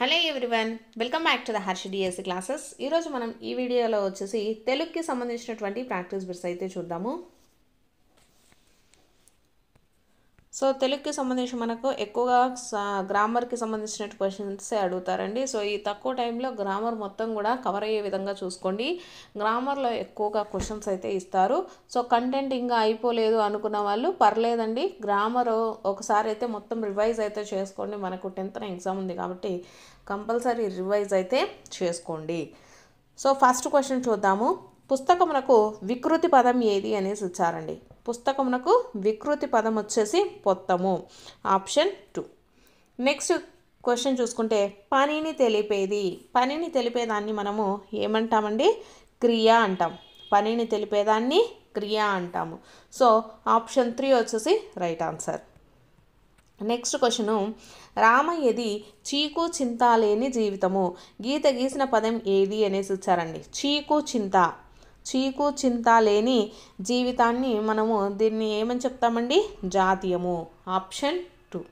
Hello everyone, welcome back to the Harsha DSC classes. ఈరోజు మనం ఈ వీడియోలో వచ్చేసి తెలుగుకి సంబంధించినటువంటి ప్రాక్టీస్ బిట్స్ అయితే చూద్దాము. సో తెలుగుకి సంబంధించి మనకు ఎక్కువగా గ్రామర్కి సంబంధించిన క్వశ్చన్సే అడుగుతారండి. సో ఈ తక్కువ టైంలో గ్రామర్ మొత్తం కూడా కవర్ అయ్యే విధంగా చూసుకోండి. గ్రామర్లో ఎక్కువగా క్వశ్చన్స్ అయితే ఇస్తారు. సో కంటెంట్ ఇంకా అయిపోలేదు అనుకున్న వాళ్ళు పర్లేదండి, గ్రామర్ ఒకసారి అయితే మొత్తం రివైజ్ అయితే చేసుకోండి. మనకు 10th ఎగ్జామ్ ఉంది కాబట్టి కంపల్సరీ రివైజ్ అయితే చేసుకోండి. సో ఫస్ట్ క్వశ్చన్ చూద్దాము. పుస్తకమునకు వికృతి పదం ఏది అనేసి ఇచ్చారండి. పుస్తకమునకు వికృతి పదం వచ్చేసి పొత్తము, ఆప్షన్ 2. నెక్స్ట్ క్వశ్చన్ చూసుకుంటే పనిని తెలిపేదాన్ని మనము ఏమంటామండి? క్రియ అంటాం. పనిని తెలిపేదాన్ని క్రియ అంటాము. సో ఆప్షన్ 3 వచ్చేసి రైట్ ఆన్సర్. నెక్స్ట్ క్వశ్చను, రామయ్యది చీకు చింత లేని జీవితము. గీత గీసిన పదం ఏది అనేసి ఇచ్చారండి. చీకు చింత లేని జీవితాన్ని మనము దీన్ని ఏమని చెప్తామండి? జాతీయము, ఆప్షన్ 2.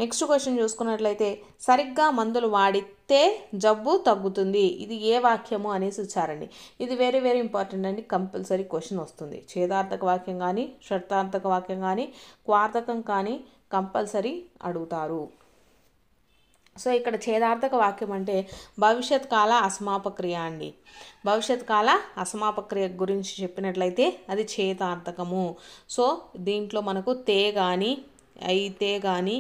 నెక్స్ట్ క్వశ్చన్ చూసుకున్నట్లయితే సరిగ్గా మందులు వాడితే జబ్బు తగ్గుతుంది. ఇది ఏ వాక్యము అనేసి ఇచ్చారండి. ఇది వెరీ వెరీ ఇంపార్టెంట్ అండి, కంపల్సరీ క్వశ్చన్ వస్తుంది. ఛేదార్థక వాక్యం కానీ, షర్థార్థక వాక్యం కానీ, క్వార్థకం కానీ కంపల్సరీ అడుగుతారు. సో ఇక్కడ ఛేదార్థక వాక్యం అంటే భవిష్యత్ కాల అసమాపక్రియ అండి. భవిష్యత్ కాల అసమాపక్రియ గురించి చెప్పినట్లయితే అది ఛేదార్థకము. సో దీంట్లో మనకు తే కానీ, అయితే కానీ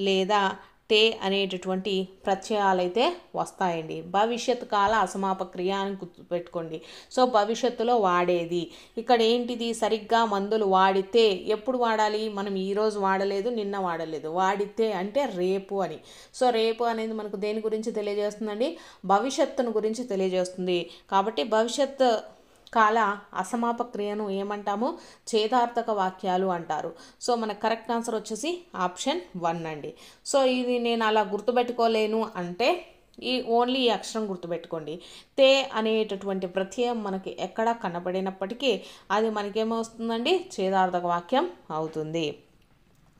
లేదా తే అనేటటువంటి ప్రత్యయాలు అయితే వస్తాయండి. భవిష్యత్ కాల అసమాపక్రియ అని గుర్తుపెట్టుకోండి. సో భవిష్యత్తులో వాడేది. ఇక్కడ ఏంటిది? సరిగ్గా మందులు వాడితే. ఎప్పుడు వాడాలి? మనం ఈరోజు వాడలేదు, నిన్న వాడలేదు. వాడితే అంటే రేపు అని. సో రేపు అనేది మనకు దేని గురించి తెలియజేస్తుందండి? భవిష్యత్తును గురించి తెలియజేస్తుంది. కాబట్టి భవిష్యత్ కాల అసమాపక్రియను ఏమంటాము? ఛేదార్థక వాక్యాలు అంటారు. సో మన కరెక్ట్ ఆన్సర్ వచ్చేసి ఆప్షన్ 1 అండి. సో ఇది నేను అలా గుర్తుపెట్టుకోలేను అంటే ఓన్లీ ఈ అక్షరం గుర్తుపెట్టుకోండి. తే అనేటటువంటి ప్రత్యయం మనకి ఎక్కడ కనపడినప్పటికీ అది మనకేమవుతుందండి? ఛేదార్థక వాక్యం అవుతుంది.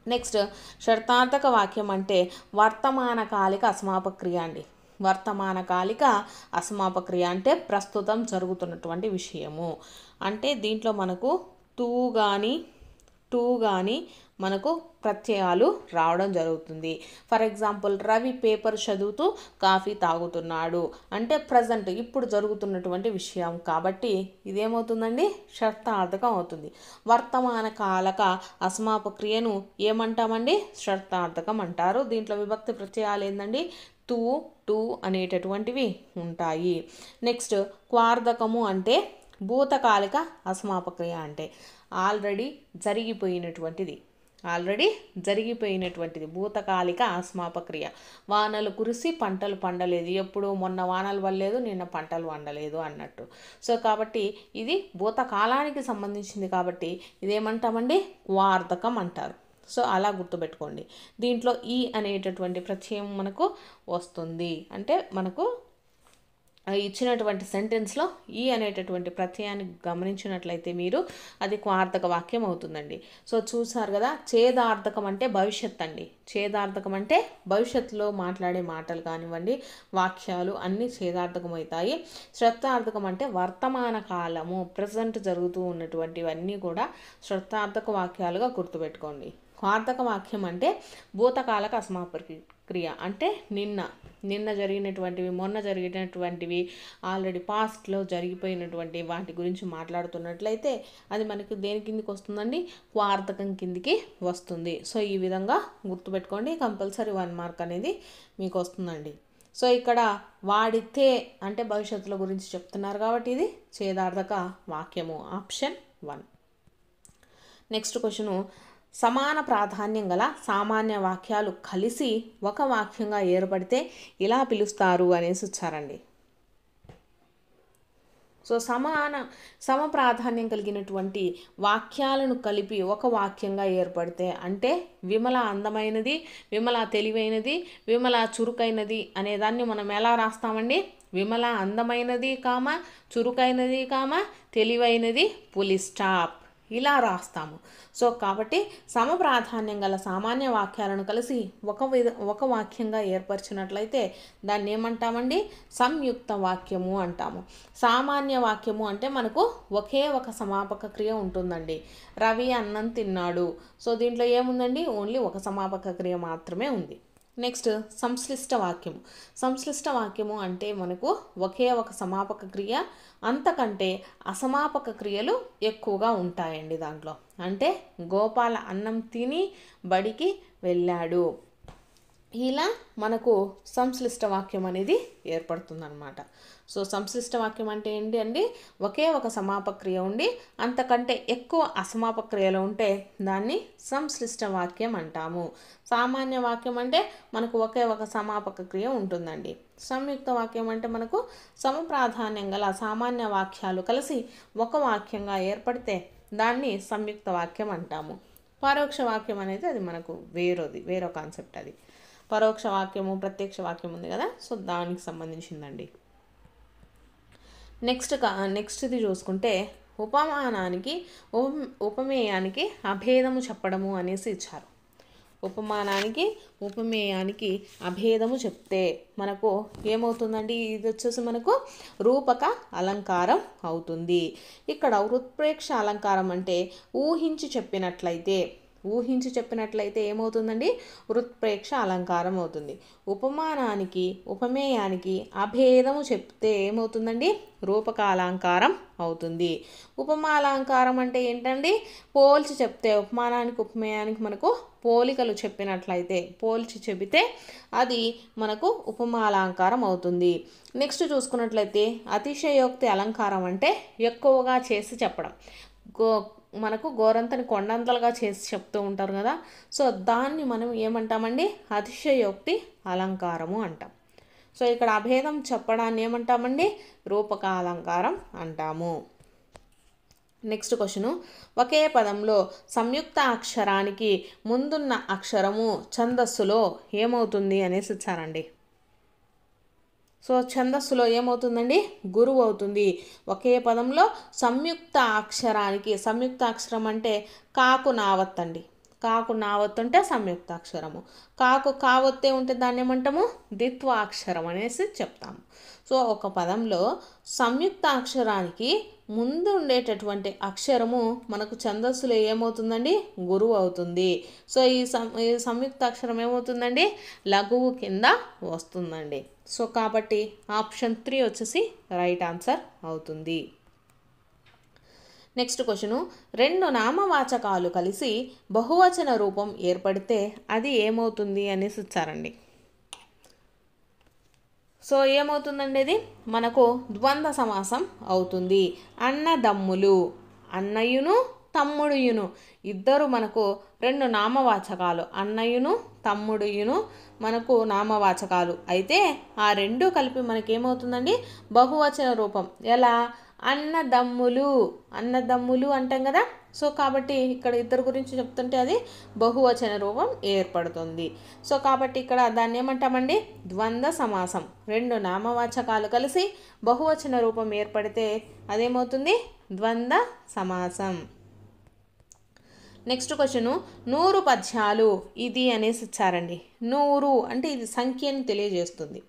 నెక్స్ట్ షర్థార్థక వాక్యం అంటే వర్తమానకాలిక అసమాపక్రియ అండి. వర్తమానకాలిక అసమాపక్రియ అంటే ప్రస్తుతం జరుగుతున్నటువంటి విషయము. అంటే దీంట్లో మనకు టూ కానీ మనకు ప్రత్యయాలు రావడం జరుగుతుంది. ఫర్ ఎగ్జాంపుల్, రవి పేపర్ చదువుతూ కాఫీ తాగుతున్నాడు అంటే ప్రజెంట్, ఇప్పుడు జరుగుతున్నటువంటి విషయం కాబట్టి ఇదేమవుతుందండి? షర్థార్థకం అవుతుంది. వర్తమాన కాలక అసమాపక్రియను ఏమంటామండి? షర్థార్థకం అంటారు. దీంట్లో విభక్తి ప్రత్యయాలు ఏందండి? టూ అనేటటువంటివి ఉంటాయి. నెక్స్ట్ క్వార్థకము అంటే భూతకాలిక అసమాపక్రియ అంటే ఆల్రెడీ జరిగిపోయినటువంటిది భూతకాలిక అసమాపక్రియ. వానలు కురిసి పంటలు పండలేదు. ఎప్పుడు మొన్న వానలు పడలేదు, నిన్న పంటలు పండలేదు అన్నట్టు. సో కాబట్టి ఇది భూతకాలానికి సంబంధించింది కాబట్టి ఇదేమంటామండి? క్వార్థకం అంటారు. సో అలా గుర్తుపెట్టుకోండి. దీంట్లో ఈ అనేటటువంటి ప్రత్యయం మనకు వస్తుంది. అంటే మనకు ఇచ్చినటువంటి సెంటెన్స్లో ఈ అనేటటువంటి ప్రత్యయాన్ని గమనించినట్లయితే మీరు అది క్వార్థక వాక్యం అవుతుందండి. సో చూసారు కదా, ఛేదార్థకం అంటే భవిష్యత్ అండి. ఛేదార్థకం అంటే భవిష్యత్తులో మాట్లాడే మాటలు కానివ్వండి, వాక్యాలు అన్నీ ఛేదార్థకం అవుతాయి. షర్థార్థకం అంటే వర్తమాన కాలము, ప్రజెంట్ జరుగుతూ ఉన్నటువంటివన్నీ కూడా షర్థార్థక వాక్యాలుగా గుర్తుపెట్టుకోండి. క్వార్థక వాక్యం అంటే భూతకాలక అసమాపక్రియ అంటే నిన్న జరిగినటువంటివి, మొన్న జరిగినటువంటివి, ఆల్రెడీ పాస్ట్లో జరిగిపోయినటువంటి వాటి గురించి మాట్లాడుతున్నట్లయితే అది మనకి దేని కిందికి వస్తుందండి? క్వార్థకం కిందికి వస్తుంది. సో ఈ విధంగా గుర్తుపెట్టుకోండి. కంపల్సరీ 1 మార్క్ అనేది మీకు వస్తుందండి. సో ఇక్కడ వాడితే అంటే భవిష్యత్తులో గురించి చెప్తున్నారు కాబట్టి ఇది ఛేదార్థక వాక్యము, ఆప్షన్ 1. నెక్స్ట్ క్వశ్చను, సమాన ప్రాధాన్యం గల సామాన్య వాక్యాలు కలిసి ఒక వాక్యంగా ఏర్పడితే ఇలా పిలుస్తారు అనేసి ఇచ్చారండి. సో సమ ప్రాధాన్యం కలిగినటువంటి వాక్యాలను కలిపి ఒక వాక్యంగా ఏర్పడితే అంటే విమల అందమైనది, విమల తెలివైనది, విమల చురుకైనది అనేదాన్ని మనం ఎలా రాస్తామండి? విమల అందమైనది, చురుకైనది, తెలివైనది, పులి స్టాప్. ఇలా రాస్తాము. సో కాబట్టి సమప్రాధాన్యం గల సామాన్య వాక్యాలను కలిసి ఒక వాక్యంగా ఏర్పరిచినట్లయితే దాన్ని ఏమంటామండి? సంయుక్త వాక్యము అంటాము. సామాన్య వాక్యము అంటే మనకు ఒకే ఒక సమాపక క్రియ ఉంటుందండి. రవి అన్నం తిన్నాడు. సో దీంట్లో ఏముందండి? ఓన్లీ ఒక సమాపక క్రియ మాత్రమే ఉంది. నెక్స్ట్ సంశ్లిష్ట వాక్యము. సంశ్లిష్ట వాక్యము అంటే మనకు ఒకే ఒక సమాపక క్రియ, అంతకంటే అసమాపక క్రియలు ఎక్కువగా ఉంటాయండి దాంట్లో. అంటే గోపాల అన్నం తిని బడికి వెళ్ళాడు. ఇలా మనకు సంశ్లిష్ట వాక్యం అనేది ఏర్పడుతుందన్నమాట. సో సంశ్లిష్ట వాక్యం అంటే ఏంటి అండి? ఒకే ఒక సమాపక క్రియ ఉండి అంతకంటే ఎక్కువ అసమాపక క్రియలు ఉంటే దాన్ని సంశ్లిష్ట వాక్యం అంటాము. సామాన్య వాక్యం అంటే మనకు ఒకే ఒక సమాపక క్రియ ఉంటుందండి. సంయుక్త వాక్యం అంటే మనకు సమప్రాధాన్యం గల సామాన్య వాక్యాలు కలిసి ఒక వాక్యంగా ఏర్పడితే దాన్ని సంయుక్త వాక్యం అంటాము. పరోక్ష వాక్యం అనేది అది మనకు వేరో కాన్సెప్ట్. అది పరోక్ష వాక్యము, ప్రత్యక్ష వాక్యం ఉంది కదా, సో దానికి సంబంధించిందండి. నెక్స్ట్ది చూసుకుంటే ఉపమానానికి ఉపమేయానికి అభేదము చెప్పడము అనేసి ఇచ్చారు. ఉపమానానికి ఉపమేయానికి అభేదము చెప్తే మనకు ఏమవుతుందండి? ఇది వచ్చేసి మనకు రూపక అలంకారం అవుతుంది. ఇక్కడ ఉత్ప్రేక్ష అలంకారం అంటే ఊహించి చెప్పినట్లయితే ఏమవుతుందండి? ఉత్ప్రేక్ష అలంకారం అవుతుంది. ఉపమానానికి ఉపమేయానికి అభేదము చెప్తే ఏమవుతుందండి? రూపక అలంకారం అవుతుంది. ఉపమాలంకారం అంటే ఏంటండి? పోల్చి చెప్తే, ఉపమానానికి ఉపమేయానికి మనకు పోలికలు చెప్పినట్లయితే, పోల్చి చెబితే అది మనకు ఉపమాలంకారం అవుతుంది. నెక్స్ట్ చూసుకున్నట్లయితే అతిశయోక్తి అలంకారం అంటే ఎక్కువగా చేసి చెప్పడం. మనకు గోరంతని కొండంతలుగా చేసి చెప్తూ ఉంటారు కదా, సో దాన్ని మనం ఏమంటామండి? అతిశయోక్తి అలంకారము అంటాం. సో ఇక్కడ అభేదం చెప్పడాన్ని ఏమంటామండి? రూపక అలంకారం అంటాము. నెక్స్ట్ క్వశ్చను, ఒకే పదంలో సంయుక్త అక్షరానికి ముందున్న అక్షరము ఛందస్సులో ఏమవుతుంది అనేసి ఇచ్చారండి. సో ఛందస్సులో ఏమవుతుందండి? గురువు అవుతుంది. ఒకే పదంలో సంయుక్త అక్షరానికి, సంయుక్త అక్షరం అంటే కాకు నావత్ అండి. కాకు నావత్ అంటే సంయుక్త అక్షరము. కాకు కావత్తే ఉంటే దాన్ని ఏమంటాము? ద్విత్వ అక్షరం అనేసి చెప్తాము. సో ఒక పదంలో సంయుక్త అక్షరానికి ముందు ఉండేటటువంటి అక్షరము మనకు ఛందస్సులో ఏమవుతుందండి? గురువు అవుతుంది. సో ఈ సంయుక్త అక్షరం ఏమవుతుందండి? లఘువు కింద వస్తుందండి. సో కాబట్టి ఆప్షన్ 3 వచ్చేసి రైట్ ఆన్సర్ అవుతుంది. నెక్స్ట్ క్వశ్చను, 2 నామవాచకాలు కలిసి బహువచన రూపం ఏర్పడితే అది ఏమవుతుంది అనేసి ఇచ్చారండి. సో ఏమవుతుందండి? ఇది మనకు ద్వంద్వ సమాసం అవుతుంది. అన్నదమ్ములు, అన్నయ్యను తమ్ముడుయును ఇద్దరు మనకు 2 నామవాచకాలు. అన్నయ్యను తమ్ముడుయును మనకు నామవాచకాలు అయితే ఆ 2 కలిపి మనకేమవుతుందండి? బహువచన రూపం. ఎలా? అన్నదమ్ములు అంటాం కదా. సో కాబట్టి ఇక్కడ ఇద్దరు గురించి చెప్తుంటే అది బహువచన రూపం ఏర్పడుతుంది. సో కాబట్టి ఇక్కడ దాన్ని ఏమంటామండి? ద్వంద్వ సమాసం. 2 నామవాచకాలు కలిసి బహువచన రూపం ఏర్పడితే అదేమవుతుంది? ద్వంద్వ సమాసం. నెక్స్ట్ క్వశ్చను, 100 పద్యాలు ఇది అనేసి ఇచ్చారండి. 100 అంటే ఇది సంఖ్యను తెలియజేస్తుంది.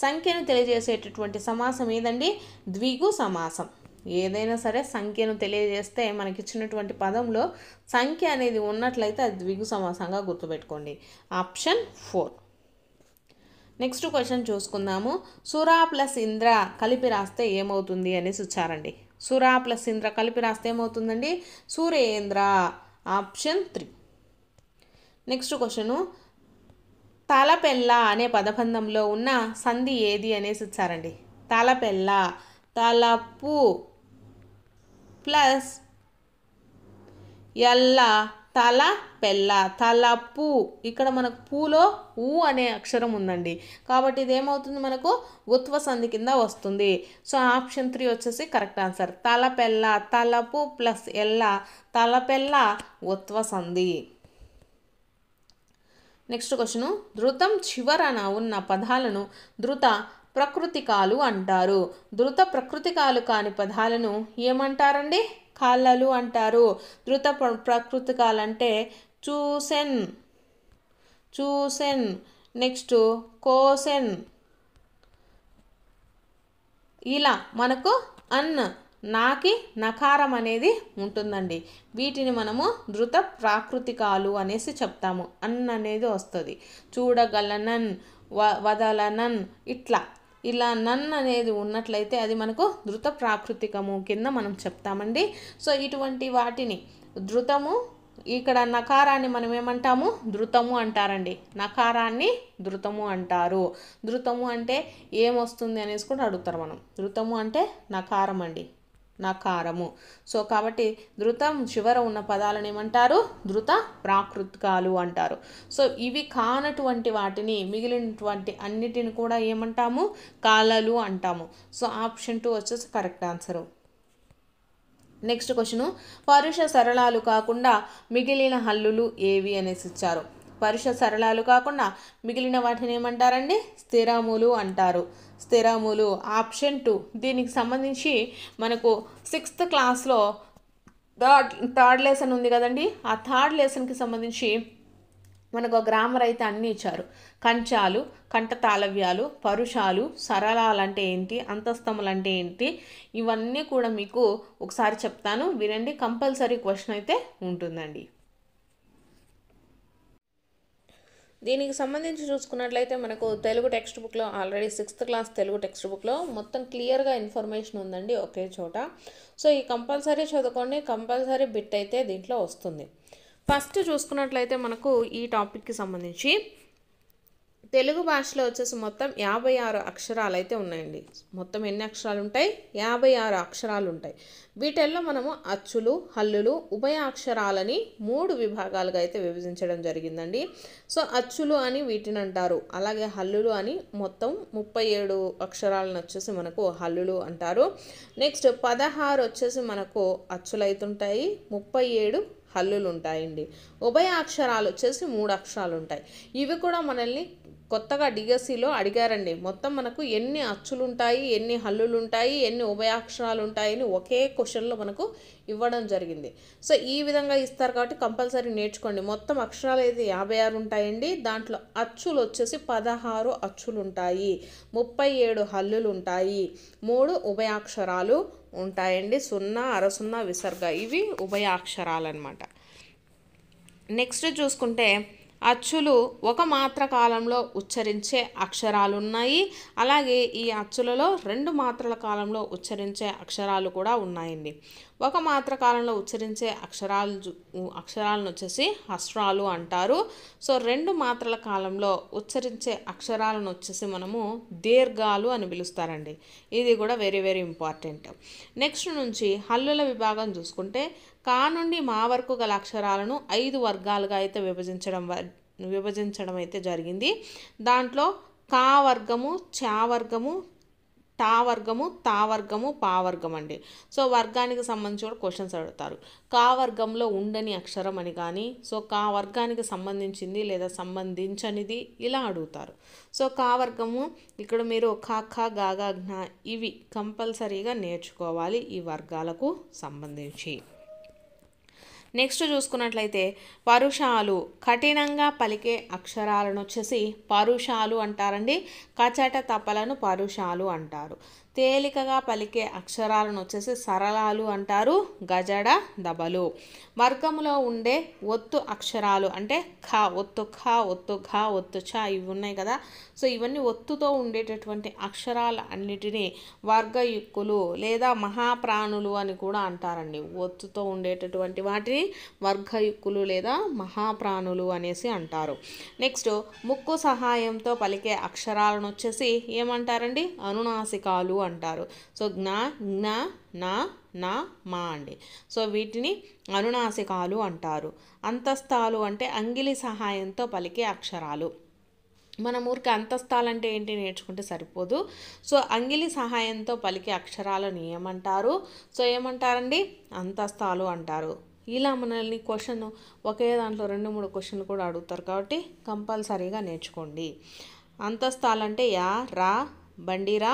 సంఖ్యను తెలియజేసేటటువంటి సమాసం ఏదండి? ద్విగు సమాసం. ఏదైనా సరే సంఖ్యను తెలియజేస్తే మనకిచ్చినటువంటి పదంలో సంఖ్య అనేది ఉన్నట్లయితే అది ద్విగు సమాసంగా గుర్తుపెట్టుకోండి. ఆప్షన్ 4. నెక్స్ట్ క్వశ్చన్ చూసుకుందాము. సురా ప్లస్ ఇంద్ర కలిపి రాస్తే ఏమవుతుంది అనేసి ఇచ్చారండి. సురా ప్లస్ ఇంద్ర కలిపి రాస్తే ఏమవుతుందండి? సురేంద్ర. ఆప్షన్ 3. నెక్స్ట్ క్వశ్చను, తలపెల్ల అనే పదబంధంలో ఉన్న సంధి ఏది అనేసి ఇచ్చారండి. తలపెల్ల, తలపు ప్లస్ ఎల్ల, తల పెళ్ళ, తలపు. ఇక్కడ మనకు పూలో ఊ అనే అక్షరం ఉందండి, కాబట్టి ఇది ఏమవుతుంది? మనకు ఉత్వ సంధి కింద వస్తుంది. సో ఆప్షన్ 3 వచ్చేసి కరెక్ట్ ఆన్సర్. తలపెల్ల, తలపు ప్లస్ ఎల్ల, తలపెల్ల ఉత్వ సంధి. నెక్స్ట్ క్వశ్చను, ధృతం చివరన ఉన్న పదాలను ధృత ప్రకృతికాలు అంటారు. ధృత ప్రకృతికాలు కాని పదాలను ఏమంటారండి? కళలు అంటారు. ధృత ప్రాకృతికాలంటే చూసెన్, చూసెన్. నెక్స్ట్ కోసెన్. ఇలా మనకు అన్ నాకి నకారం అనేది ఉంటుందండి. వీటిని మనము ధృత ప్రాకృతికాలు అనేసి చెప్తాము. అన్ అనేది వస్తుంది. చూడగలనన్, వదలనన్, ఇలా నన్ అనేది ఉన్నట్లయితే అది మనకు ధృత ప్రాకృతికము కింద మనం చెప్తామండి. సో ఇటువంటి వాటిని ధృతము, ఇక్కడ నకారాన్ని మనం ఏమంటాము? ధృతము అంటారండి. నకారాన్ని ధృతము అంటారు. ధృతము అంటే ఏమొస్తుంది అనేసి కూడా అడుగుతారు మనం. ధృతము అంటే నకారం అండి, నకారము. సో కాబట్టి ధృతం చివర ఉన్న పదాలను ఏమంటారు? ధృత ప్రాకృతికాలు అంటారు. సో ఇవి కానటువంటి వాటిని, మిగిలినటువంటి అన్నిటిని కూడా ఏమంటాము? కాలలు అంటాము. సో ఆప్షన్ 2 వచ్చేసి కరెక్ట్ ఆన్సరు. నెక్స్ట్ క్వశ్చను, పరుష సరళాలు కాకుండా మిగిలిన హల్లులు ఏవి అనేసి ఇచ్చారు. పరుష సరళాలు కాకుండా మిగిలిన వాటిని ఏమంటారండి? స్థిరములు అంటారు. స్థిరములు ఆప్షన్ 2. దీనికి సంబంధించి మనకు 6th క్లాస్లో థర్డ్ లెసన్ ఉంది కదండి. ఆ థర్డ్ లెసన్కి సంబంధించి మనకు గ్రామర్ అయితే అన్నీ ఇచ్చారు. కంచాలు, కంఠ తాళవ్యాలు, పరుషాలు, సరళాలు అంటే ఏంటి, అంతస్తములు అంటే ఏంటి, ఇవన్నీ కూడా మీకు ఒకసారి చెప్తాను, వినండి. కంపల్సరీ క్వశ్చన్ అయితే ఉంటుందండి. దీనికి సంబంధించి చూసుకున్నట్లయితే మనకు తెలుగు టెక్స్ట్ బుక్లో already 6th class Telugu text బుక్లో మొత్తం క్లియర్గా ఇన్ఫర్మేషన్ ఉందండి ఒకే చోట. సో ఈ కంపల్సరీ చదువుకోండి, కంపల్సరీ బిట్ అయితే దీంట్లో వస్తుంది. ఫస్ట్ చూసుకున్నట్లయితే మనకు ఈ టాపిక్కి సంబంధించి తెలుగు భాషలో వచ్చేసి మొత్తం 56 అక్షరాలు అయితే ఉన్నాయండి. మొత్తం ఎన్ని అక్షరాలు ఉంటాయి? 56 అక్షరాలు ఉంటాయి. వీటిల్లో మనము అచ్చులు, హల్లులు, ఉభయ అక్షరాలని 3 విభాగాలుగా అయితే విభజించడం జరిగిందండి. సో అచ్చులు అని వీటిని అంటారు. అలాగే హల్లులు అని మొత్తం 37 అక్షరాలను వచ్చేసి మనకు హల్లులు అంటారు. నెక్స్ట్ 16 వచ్చేసి మనకు అచ్చులు అవుతుంటాయి, 37 హల్లులు ఉంటాయండి. ఉభయ అక్షరాలు వచ్చేసి 3 అక్షరాలు ఉంటాయి. ఇవి కూడా మనల్ని కొత్తగా డిఎస్సిలో అడిగారండి. మొత్తం మనకు ఎన్ని అచ్చులు ఉంటాయి, ఎన్ని హల్లులు ఉంటాయి, ఎన్ని ఉభయాక్షరాలు ఉంటాయని ఒకే క్వశ్చన్లో మనకు ఇవ్వడం జరిగింది. సో ఈ విధంగా ఇస్తారు కాబట్టి కంపల్సరీ నేర్చుకోండి. మొత్తం అక్షరాలు అయితే 56 ఉంటాయండి. దాంట్లో అచ్చులు వచ్చేసి 16 అచ్చులు ఉంటాయి, 37 హల్లులు ఉంటాయి, 3 ఉభయాక్షరాలు ఉంటాయండి. 0, అర 0, విసర్గ, ఇవి ఉభయాక్షరాలు అన్నమాట. నెక్స్ట్ చూసుకుంటే అచ్చులు ఒక మాత్ర కాలంలో ఉచ్చరించే అక్షరాలు ఉన్నాయి. అలాగే ఈ అచ్చులలో 2 మాత్రల కాలంలో ఉచ్చరించే అక్షరాలు కూడా ఉన్నాయండి. ఒక మాత్ర కాలంలో ఉచ్చరించే అక్షరాలను వచ్చేసి హస్రాలు అంటారు. సో 2 మాత్రల కాలంలో ఉచ్చరించే అక్షరాలను వచ్చేసి మనము దీర్ఘాలు అని పిలుస్తారండి. ఇది కూడా వెరీ వెరీ ఇంపార్టెంట్. నెక్స్ట్ నుంచి హల్లుల విభాగం చూసుకుంటే కా నుండి మా వరకు గల అక్షరాలను 5 వర్గాలుగా అయితే విభజించడం అయితే జరిగింది. దాంట్లో కా వర్గము, చా వర్గము, టా వర్గము, తా వర్గము, పా వర్గం అండి. సో వర్గానికి సంబంధించి కూడా క్వశ్చన్స్ అడుగుతారు. కా వర్గంలో ఉండని అక్షరం అని కానీ, సో కా వర్గానికి సంబంధించింది లేదా సంబంధించనిది ఇలా అడుగుతారు. సో కా వర్గము ఇక్కడ మీరు ఖ, ఖ, గా, గా, జ్ఞ ఇవి కంపల్సరీగా నేర్చుకోవాలి ఈ వర్గాలకు సంబంధించి. నెక్స్ట్ చూసుకున్నట్లయితే పరుషాలు, కఠినంగా పలికే అక్షరాలను వచ్చేసి పరుషాలు అంటారండి. కచట తపలను పరుషాలు అంటారు. తేలికగా పలికే అక్షరాలను వచ్చేసి సరళాలు అంటారు. గజడ దబలు. వర్గంలో ఉండే ఒత్తు అక్షరాలు అంటే ఖ, ఒత్తు ఖ, ఒత్తు ఘ, ఒత్తు చ ఇవి ఉన్నాయి కదా. సో ఇవన్నీ ఒత్తుతో ఉండేటటువంటి అక్షరాల అన్నిటినీ వర్గయుక్కులు లేదా మహాప్రాణులు అని కూడా అంటారండి. ఒత్తుతో ఉండేటటువంటి వాటిని వర్గయుక్కులు లేదా మహాప్రాణులు అనేసి అంటారు. నెక్స్ట్ ముక్కు సహాయంతో పలికే అక్షరాలను వచ్చేసి ఏమంటారండి? అనునాసికాలు అంటారు. సో జ్ఞ, జ్ఞ, నా, నా, మా అండి. సో వీటిని అనునాసికాలు అంటారు. అంతస్తాలు అంటే అంగిలి సహాయంతో పలికే అక్షరాలు. మన ఊరికి అంతస్తాలంటే ఏంటి నేర్చుకుంటే సరిపోదు. సో అంగిలి సహాయంతో పలికే అక్షరాలను ఏమంటారు? సో ఏమంటారండి? అంతస్తాలు అంటారు. ఇలా మనల్ని క్వశ్చన్ ఒకే దాంట్లో 2-3 క్వశ్చన్లు కూడా అడుగుతారు కాబట్టి కంపల్సరీగా నేర్చుకోండి. అంతస్తాలంటే యా, రా, బండిరా,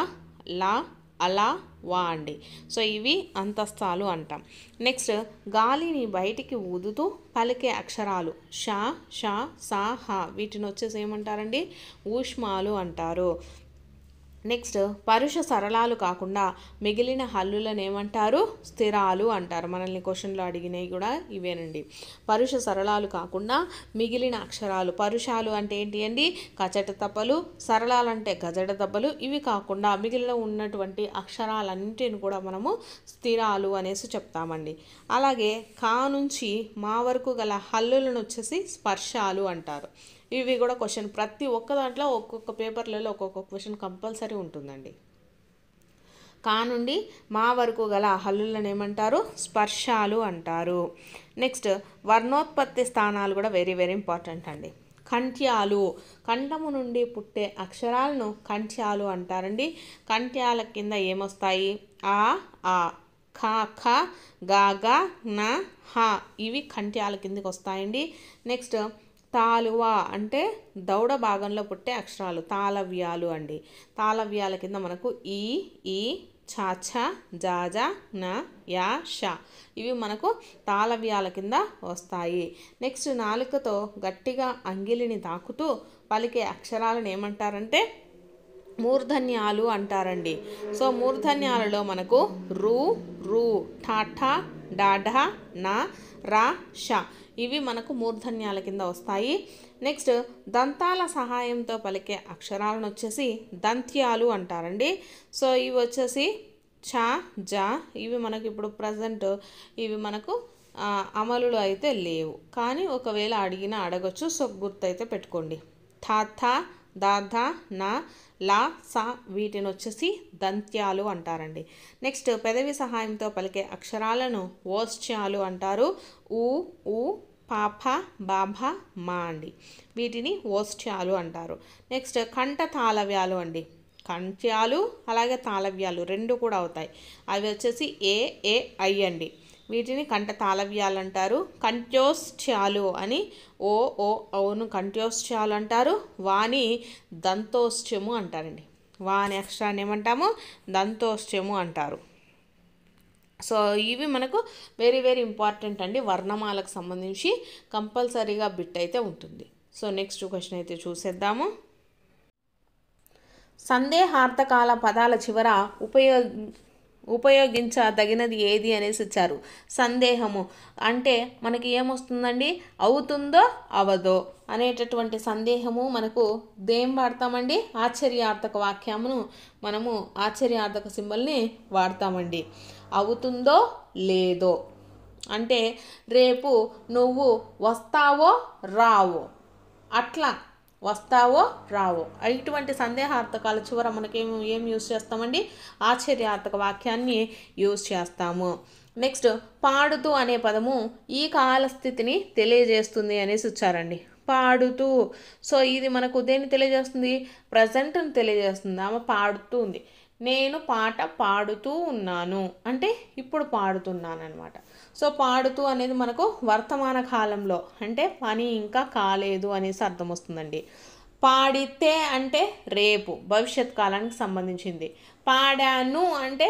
లా, అలా, వా అండి. సో ఇవి అంతస్తాలు అంటాం. నెక్స్ట్ గాలిని బయటికి ఊదుతూ పలికే అక్షరాలు ష, ష, స, హ వీటిని వచ్చేసి ఏమంటారండి? ఊష్మాలు అంటారు. నెక్స్ట్ పరుష సరళాలు కాకుండా మిగిలిన హల్లులను ఏమంటారు? స్థిరాలు అంటారు. మనల్ని క్వశ్చన్లో అడిగినవి కూడా ఇవేనండి. పరుష సరళాలు కాకుండా మిగిలిన అక్షరాలు, పరుషాలు అంటే ఏంటి అండి? కచట తప్పలు, సరళాలు అంటే గజడ దెబ్బలు. ఇవి కాకుండా మిగిలిన ఉన్నటువంటి అక్షరాలన్నింటిని కూడా మనము స్థిరాలు అనేసి చెప్తామండి. అలాగే కా నుంచి మా వరకు గల హల్లులను వచ్చేసి స్పర్శాలు అంటారు. ఇవి కూడా క్వశ్చన్ ప్రతి ఒక్క దాంట్లో ఒక్కొక్క పేపర్లలో ఒక్కొక్క క్వశ్చన్ కంపల్సరీ ఉంటుందండి. కా నుండి మా వరకు గల హల్లులను ఏమంటారు? స్పర్శాలు అంటారు. నెక్స్ట్ వర్ణోత్పత్తి స్థానాలు కూడా వెరీ వెరీ ఇంపార్టెంట్ అండి. కంఠ్యాలు, కంఠము నుండి పుట్టే అక్షరాలను కంఠ్యాలు అంటారండి. కంఠ్యాల కింద ఏమొస్తాయి? ఆ, ఆ, ఖ, ఖ, గా, గా, న, హ ఇవి కంఠ్యాల కిందకి వస్తాయండి. నెక్స్ట్ తాలువ అంటే దౌడ భాగంలో పుట్టే అక్షరాలు తాళవ్యాలు అండి. తాళవ్యాల కింద మనకు ఈ, ఈ, ఛ, జాజ, న, యా, ష ఇవి మనకు తాళవ్యాల కింద వస్తాయి. నెక్స్ట్ నాలుకతో గట్టిగా అంగిలిని తాకుతూ పలికే అక్షరాలను ఏమంటారంటే మూర్ధన్యాలు అంటారండి. సో మూర్ధన్యాలలో మనకు రు, రు, ఠా, డాఢ, నా, రా, ష ఇవి మనకు మూర్ధన్యాల కింద వస్తాయి. నెక్స్ట్ దంతాల సహాయంతో పలికే అక్షరాలను వచ్చేసి దంత్యాలు అంటారండి. సో ఇవి వచ్చేసి చ, జ ఇవి మనకి ఇప్పుడు ప్రజెంట్ ఇవి మనకు అమలులో అయితే లేవు, కానీ ఒకవేళ అడిగినా అడగచ్చు. సో గుర్తయితే పెట్టుకోండి. థ, దాధ, నా, లా, సా వీటిని వచ్చేసి దంత్యాలు అంటారండి. నెక్స్ట్ పెదవి సహాయంతో పలికే అక్షరాలను ఓష్ట్యాలు అంటారు. ఊ, ఊ, పాప, బాభ, మా అండి వీటిని ఓష్ట్యాలు అంటారు. నెక్స్ట్ కంఠ తాళవ్యాలు అండి. కంఠ్యాలు అలాగే తాళవ్యాలు రెండు కూడా అవుతాయి. అవి వచ్చేసి ఏ, ఏ, ఐ అండి. వీటిని కంఠ తాళవ్యాలు అంటారు. కంఠ్యోష్ట్యాలు అని ఓ, ఓ, అవును కంఠ్యోష్ట్యాలు అంటారు. వాని దంతోష్ట్యము అంటారండి. వాని అక్షరాన్ని ఏమంటాము? దంతోష్ట్యము అంటారు. సో ఇవి మనకు వెరీ వెరీ ఇంపార్టెంట్ అండి. వర్ణమాలకు సంబంధించి కంపల్సరీగా బిట్ అయితే ఉంటుంది. సో నెక్స్ట్ క్వశ్చన్ అయితే చూసేద్దాము. సందేహార్థకాల పదాల చివర ఉపయోగించదగినది ఏది అనేసి ఇచ్చారు. సందేహము అంటే మనకి ఏమొస్తుందండి? అవుతుందో అవదో అనేటటువంటి సందేహము మనకు దేం వాడతామండి? ఆశ్చర్యార్థక వాక్యమును మనము ఆశ్చర్యార్థక సింబల్ని వాడతామండి. అవుతుందో లేదో అంటే రేపు నువ్వు వస్తావో రావో, అట్లా వస్తావో రావో ఇటువంటి సందేహార్థకాల చివర మనకేం యూజ్ చేస్తామండి? ఆశ్చర్యార్థక వాక్యాన్ని యూజ్ చేస్తాము. నెక్స్ట్ పాడుతూ అనే పదము ఈ కాల స్థితిని తెలియజేస్తుంది అనేసి ఇచ్చారండి. పాడుతూ, సో ఇది మనకు దేన్ని తెలియజేస్తుంది? ప్రజెంట్ని తెలియజేస్తుంది. ఆమె పాడుతూ ఉంది. నేను పాట పాడుతూ ఉన్నాను అంటే ఇప్పుడు పాడుతున్నాను అనమాట. సో పాడుతూ అనేది మనకు వర్తమాన కాలంలో అంటే పని ఇంకా కాలేదు అనేసి అర్థం వస్తుందండి. పాడితే అంటే రేపు భవిష్యత్ కాలానికి సంబంధించింది. పాడాను అంటే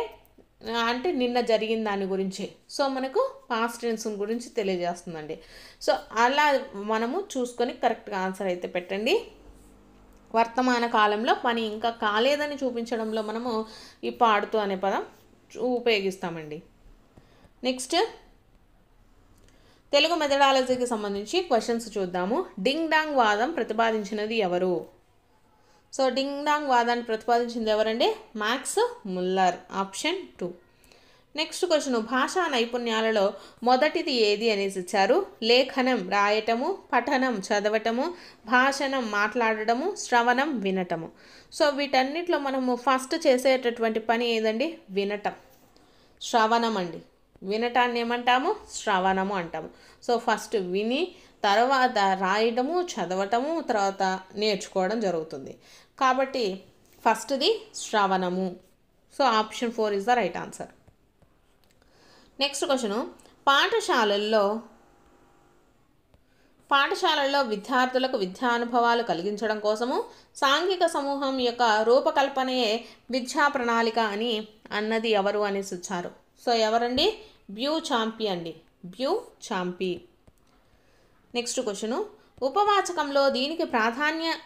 అంటే నిన్న జరిగిన దాని గురించి. సో మనకు పాస్ట్ టెన్స్ గురించి తెలియజేస్తుందండి. సో అలా మనము చూసుకొని కరెక్ట్గా ఆన్సర్ అయితే పెట్టండి. వర్తమాన కాలంలో పని ఇంకా కాలేదని చూపించడంలో మనము ఈ పాడుతూ అనే పదం ఉపయోగిస్తామండి. నెక్స్ట్ తెలుగు మెథడాలజీకి సంబంధించి క్వశ్చన్స్ చూద్దాము. డింగ్ డాంగ్ వాదం ప్రతిపాదించినది ఎవరు? సో డింగ్ డాంగ్ వాదాన్ని ప్రతిపాదించింది ఎవరండి? Max Muller. Option 2. Next question భాషా నైపుణ్యాలలో మొదటిది ఏది అనేసి ఇచ్చారు. లేఖనం రాయటము, పఠనం చదవటము, భాషణం మాట్లాడటము, శ్రవణం వినటము. సో వీటన్నిటిలో మనము ఫస్ట్ చేసేటటువంటి పని ఏదండి? వినటం. శ్రవణం అండి. వినటాన్ని ఏమంటాము? శ్రవణము అంటాము. సో ఫస్ట్ విని తర్వాత రాయడము, చదవటము, తర్వాత నేర్చుకోవడం జరుగుతుంది. కాబట్టి ఫస్ట్ది శ్రవణము. So option 4 is the right answer. పాఠశాలల్లో విద్యార్థులకు విద్యానుభవాలు కలిగించడం కోసము సాంఘిక సమూహం యొక్క రూపకల్పనయే విద్యా ప్రణాళిక అని అన్నది ఎవరు అనేసి వచ్చారు. సో ఎవరండి? బ్యూ చాంపీ అండి, బ్యూ చాంపీ. నెక్స్ట్ క్వశ్చను, ఉపవాచకంలో దీనికి ప్రాధాన్యం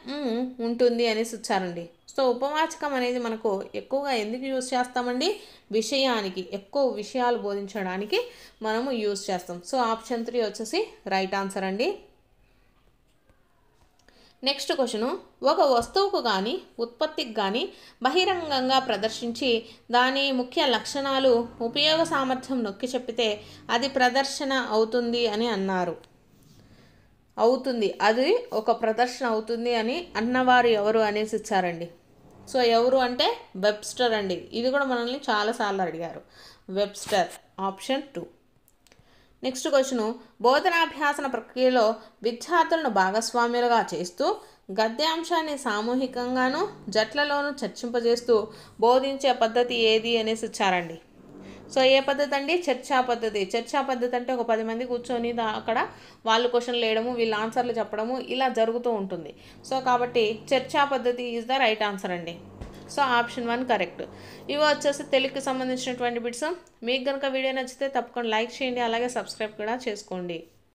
ఉంటుంది అనేసి వచ్చారండి. సో ఉపవాచకం అనేది మనకు ఎక్కువగా ఎందుకు యూజ్ చేస్తామండి? విషయానికి, ఎక్కువ విషయాలు బోధించడానికి మనము యూజ్ చేస్తాం. సో ఆప్షన్ 3 వచ్చేసి రైట్ ఆన్సర్ అండి. నెక్స్ట్ క్వశ్చను, ఒక వస్తువుకు కానీ ఉత్పత్తికి కానీ బహిరంగంగా ప్రదర్శించి దాని ముఖ్య లక్షణాలు ఉపయోగ సామర్థ్యం నొక్కి చెప్పితే అది ప్రదర్శన అవుతుంది అని అన్నారు. అవుతుంది, అది ఒక ప్రదర్శన అవుతుంది అని అన్నవారు ఎవరు అనేసి ఇచ్చారండి. సో ఎవరు అంటే వెబ్స్టర్ అండి. ఇది కూడా మనల్ని చాలాసార్లు అడిగారు, వెబ్స్టర్. ఆప్షన్ 2. నెక్స్ట్ క్వశ్చను, బోధనాభ్యాసన ప్రక్రియలో విద్యార్థులను భాగస్వామ్యులుగా చేస్తూ గద్యాంశాన్ని సామూహికంగాను జట్లలోనూ చర్చింపజేస్తూ బోధించే పద్ధతి ఏది అనేసి ఇచ్చారండి. సో ఏ పద్ధతి అండి? చర్చా పద్ధతి. చర్చా పద్ధతి అంటే ఒక 10 మంది కూర్చొని అక్కడ వాళ్ళు క్వశ్చన్లు వేయడము, వీళ్ళు ఆన్సర్లు చెప్పడము, ఇలా జరుగుతూ ఉంటుంది. సో కాబట్టి చర్చా పద్ధతి ఈజ్ ద రైట్ ఆన్సర్ అండి. So option 1 correct. ఇవి వచ్చేసి తెలుగుకి సంబంధించినటువంటి బిట్స్. మీకు కనుక వీడియో నచ్చితే తప్పకుండా లైక్ చేయండి, అలాగే సబ్స్క్రైబ్ కూడా చేసుకోండి.